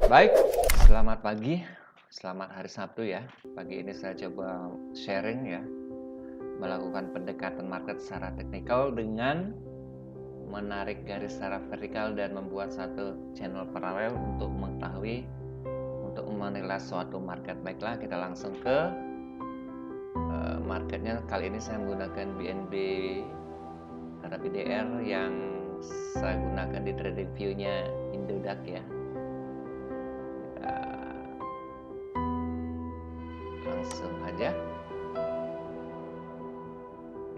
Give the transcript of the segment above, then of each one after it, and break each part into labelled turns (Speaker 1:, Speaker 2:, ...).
Speaker 1: Baik, selamat pagi, selamat hari Sabtu ya. Pagi ini saya coba sharing ya, melakukan pendekatan market secara teknikal dengan menarik garis secara vertikal dan membuat satu channel paralel untuk mengetahui, untuk menilai suatu market. Baiklah, kita langsung ke marketnya. Kali ini saya menggunakan BNB RBDR yang saya gunakan di trading view-nya Indodax ya. Langsung aja,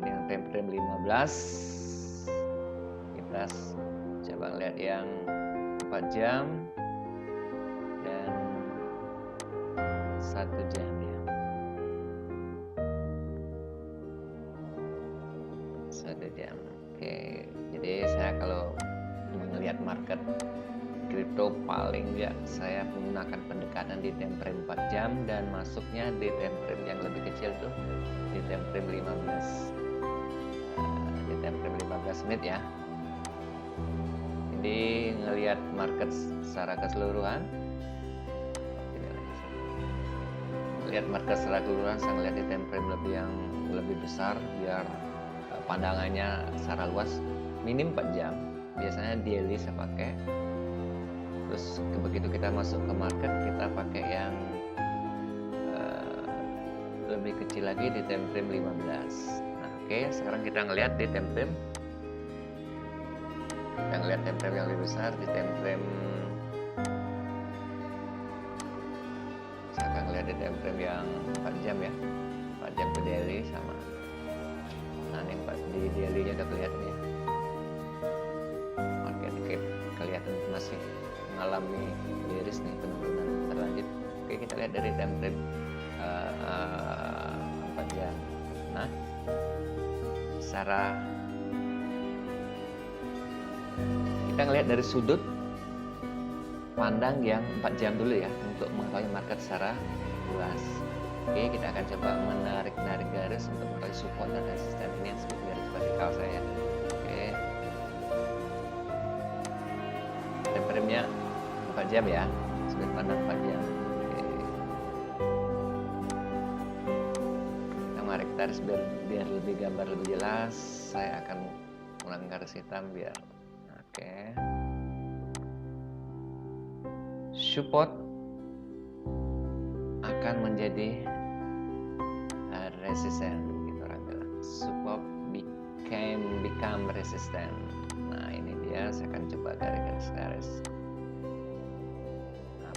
Speaker 1: ini yang time frame 15, kita coba lihat yang 4 jam dan 1 jam ya. 1 jam. Oke, jadi saya kalau melihat market kripto paling enggak saya menggunakan pendekatan di time frame 4 jam dan masuknya di time frame yang lebih kecil tuh di time frame 15 di time frame 15 menit ya. Jadi ngelihat market secara keseluruhan, saya ngelihat di time frame yang lebih besar biar pandangannya secara luas. Minim 4 jam biasanya daily saya pakai. Terus begitu kita masuk ke market, kita pakai yang lebih kecil lagi di time frame 15. Nah, oke, sekarang kita ngelihat di time frame. Kita ngelihat time frame yang lebih besar di time frame. Saya akan ngelihat di time frame yang 4 jam ya. 4 jam ke daily sama. Nah, ini di daily-nya udah kelihatan ya. Market cap kelihatan masih mengalami bearish nih, penurunan terlanjut. Oke, kita lihat dari time frame 4 jam. Nah, secara kita ngelihat dari sudut pandang yang 4 jam dulu ya untuk mengetahui market secara luas. Oke, kita akan coba menarik garis untuk mengetahui support dan resisten. Ini yang disebut garis vertikal saya. Oke, time frame-nya 4 jam ya, sudut pandang 4 jam. Oke, kita menarik garis biar lebih gambar lebih jelas. Saya akan ulang garis hitam biar oke. Support akan menjadi resisten, gitu orang bilang. Support become resistant. Nah, ini dia, saya akan coba garis.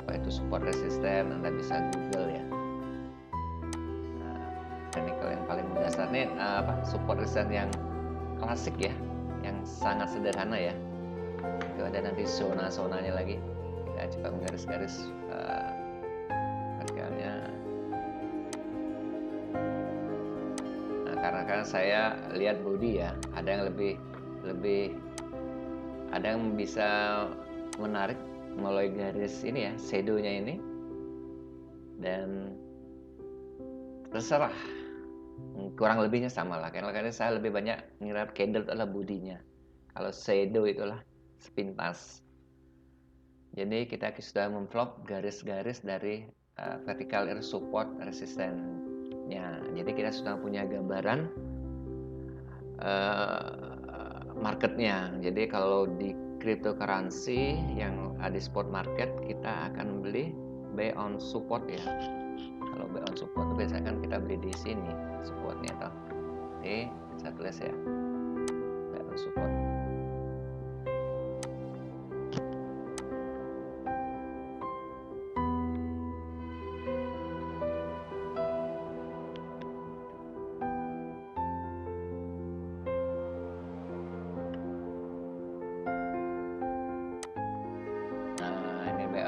Speaker 1: Apa itu support resisten? Anda bisa Google ya. Teknikal yang paling mendasar nih support resisten yang klasik ya, yang sangat sederhana ya. Itu ada nanti zona-zonanya lagi. Kita coba menggaris-garis vertikalnya. Nah, karena saya lihat body ya, ada yang lebih ada yang bisa menarik melalui garis ini ya, shadow-nya ini, dan terserah, kurang lebihnya sama lah. Karena saya lebih banyak ngira candle adalah bodinya, kalau shadow itulah sepintas. Jadi kita sudah memvlog garis-garis dari vertical support resistennya. Jadi kita sudah punya gambaran marketnya. Jadi kalau di cryptocurrency yang ada di spot market, kita akan beli buy on support ya. Kalau buy on support itu biasanya kan kita beli di sini supportnya toh. Oke, saya tulis ya, buy on support.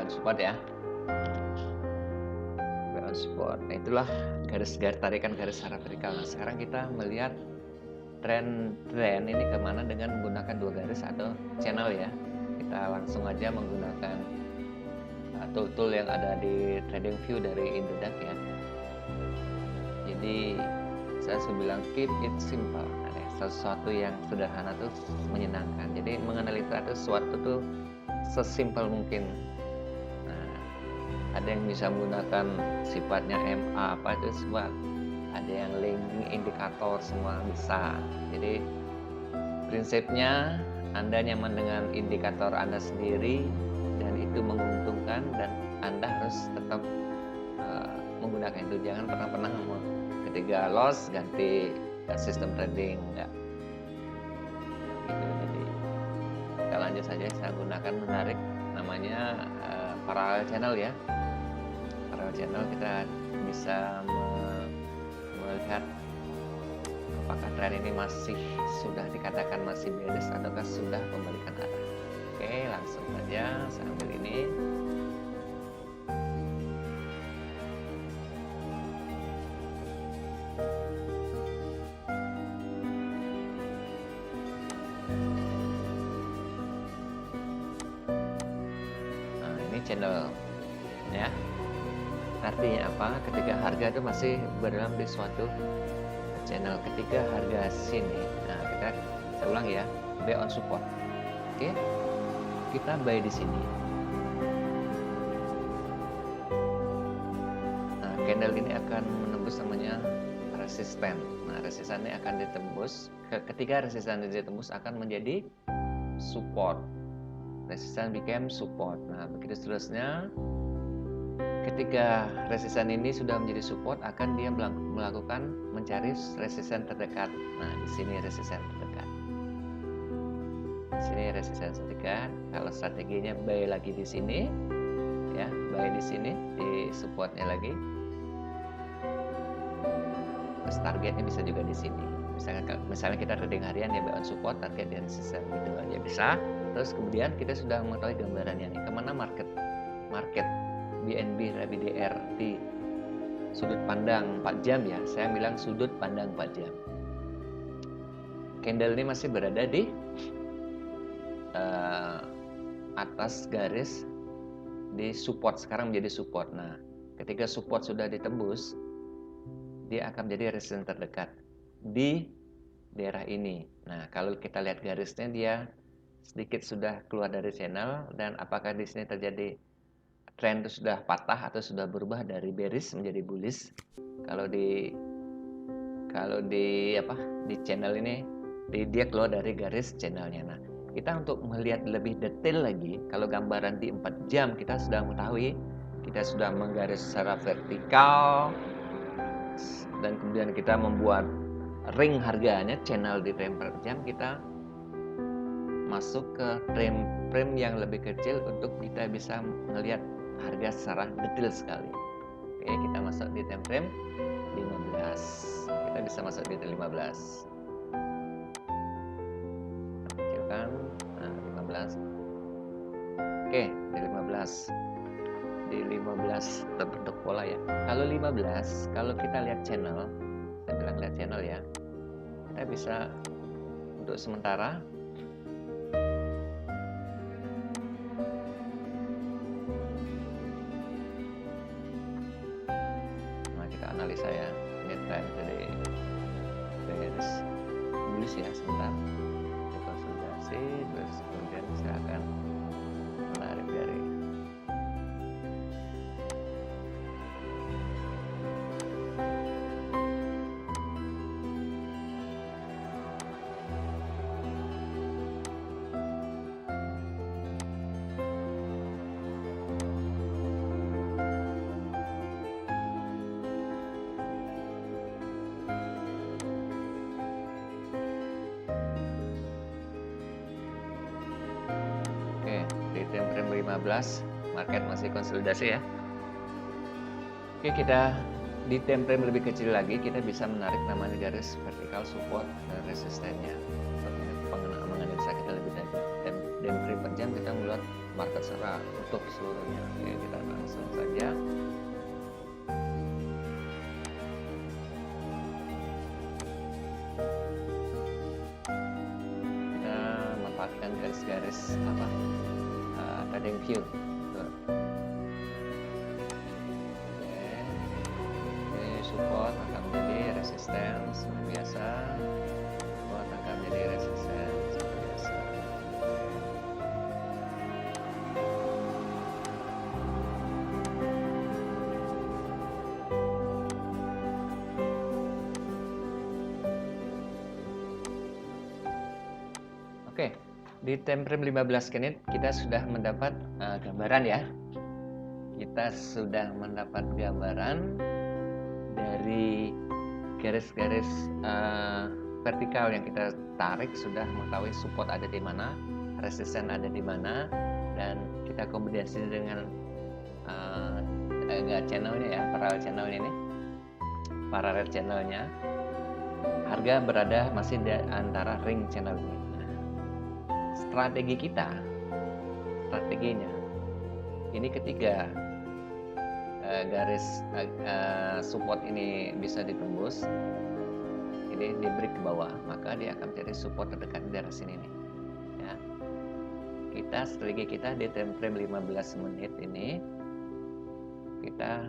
Speaker 1: Support ya, buy on support. Nah, itulah tarikan garis secara vertikal. Nah, sekarang kita melihat tren ini kemana dengan menggunakan dua garis atau channel ya. Kita langsung aja menggunakan tool yang ada di trading view dari Indodax ya. Jadi saya bilang keep it simple. Sesuatu yang sederhana tuh menyenangkan. Jadi menganalisa itu sesuatu tuh sesimpel mungkin. Nah, ada yang bisa menggunakan sifatnya MA apa itu semua, ada yang lagging indikator, semua bisa. Jadi prinsipnya Anda nyaman dengan indikator Anda sendiri dan itu menguntungkan, dan Anda harus tetap menggunakan itu. Jangan pernah ketika loss ganti sistem trading, enggak gitu. Jadi kita lanjut saja. Saya gunakan menarik namanya parallel channel ya. Parallel channel kita bisa melihat apakah tren ini sudah dikatakan masih bearish ataukah sudah pembalikan arah. Oke, langsung saja saya ambil ini. Nah, ini channel ya. Artinya apa? Ketika harga itu masih berada di suatu channel, ketika harga sini, nah saya ulang ya, buy on support. Oke, kita buy di sini. Nah, candle ini akan menembus namanya resisten. Nah, resistannya akan ditembus. Ketika resisten ditembus akan menjadi support. Resisten became support. Nah, begitu seterusnya. Ketika resisten ini sudah menjadi support, akan dia mencari resisten terdekat. Nah, di sini resisten terdekat. Di sini resisten terdekat. Kalau strateginya buy lagi di sini, ya, buy di sini di supportnya lagi. Terus targetnya bisa juga di sini. Misalnya kita trading harian ya, buy on support, target dan resisten gitu aja bisa. Terus kemudian kita sudah mengetahui gambarannya nih, kemana market BNB Rabi DR di sudut pandang 4 jam ya. Saya bilang sudut pandang 4 jam. Candle ini masih berada di atas garis di support, sekarang menjadi support. Nah, ketika support sudah ditembus, dia akan menjadi resisten terdekat di daerah ini. Nah, kalau kita lihat garisnya, dia sedikit sudah keluar dari channel, dan apakah di sini terjadi tren itu sudah patah atau sudah berubah dari bearish menjadi bullish. Kalau di channel ini dia keluar dari garis channelnya. Nah, kita untuk melihat lebih detail lagi, kalau gambaran di 4 jam kita sudah mengetahui, kita sudah menggaris secara vertikal, dan kemudian kita membuat ring harganya channel di frame per jam. Kita masuk ke frame yang lebih kecil untuk kita bisa melihat harga secara detail sekali. Oke, kita masuk di time frame 15. Kita bisa masuk di 15. Kecilkan. Nah, 15. Oke, di 15. Di 15 terbentuk pola ya. Kalau 15, kalau kita lihat channel, saya bilang lihat channel ya. Kita bisa untuk sementara analisa ya, ini tren dari garis bullish ya. Sebentar kita konsolidasi, terus kemudian saya akan menarik dari time frame 15, market masih konsolidasi ya. Oke, kita di time frame lebih kecil lagi, kita bisa menarik namanya garis vertikal support dan resistennya. Menganalisa kita lebih dalam. Time frame per jam kita melihat market secara utuh seluruhnya. Oke, kita langsung saja. Kita manfaatkan garis-garis trading view. Ini support akan menjadi resistance seperti biasa. Support akan menjadi resistance seperti biasa. Oke, di time frame 15 menit kita sudah mendapat gambaran ya. Kita sudah mendapat gambaran dari garis-garis vertikal yang kita tarik, sudah mengetahui support ada di mana, resisten ada di mana, dan kita kombinasi dengan channelnya ya, parallel channelnya ini, parallel channelnya, harga berada masih di antara ring channel ini. Nah, strateginya ini ketika garis support ini bisa ditembus, ini di break ke bawah, maka dia akan menjadi support terdekat di daerah sini nih ya. Strategi kita di time frame 15 menit ini, kita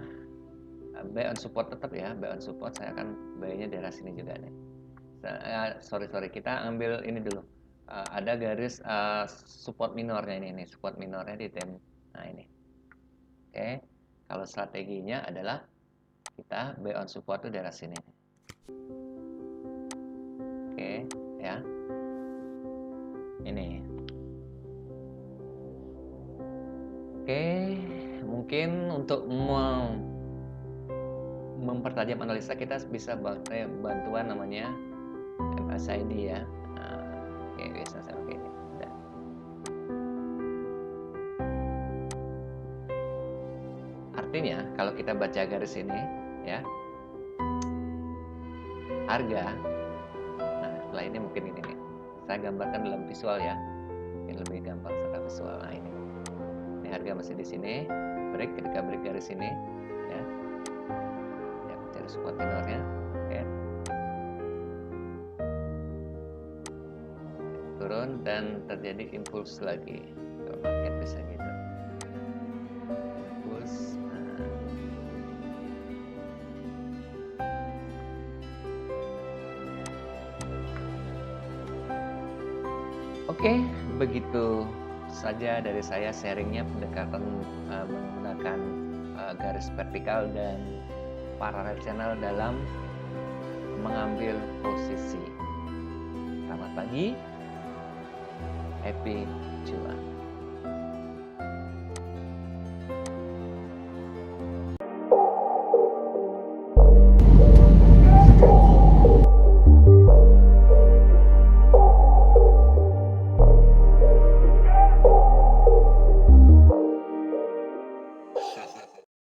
Speaker 1: buy on support tetap ya, buy on support. Saya akan buy-nya daerah sini juga nih. Sorry, kita ambil ini dulu. Ada garis support minornya ini support minornya di time. Nah ini. Oke, kalau strateginya adalah kita buy on support itu daerah sini. Oke, ya. Ini. Oke, mungkin untuk mempertajam analisa kita bisa bantuan namanya MACD ya. Oke, bisa saya oke. Udah. Artinya kalau kita baca garis ini ya, harga. Nah, setelah ini mungkin ini nih. Saya gambarkan dalam visual ya. Mungkin lebih gampang secara visual. Nah, ini harga masih di sini, break, ketika break garis ini ya, cari support minornya, oke. Turun dan terjadi impuls lagi, kalau market bisa gitu, impuls. Oke, begitu saja dari saya sharingnya pendekatan menggunakan garis vertikal dan parallel channel dalam mengambil posisi. Selamat pagi, happy cuan.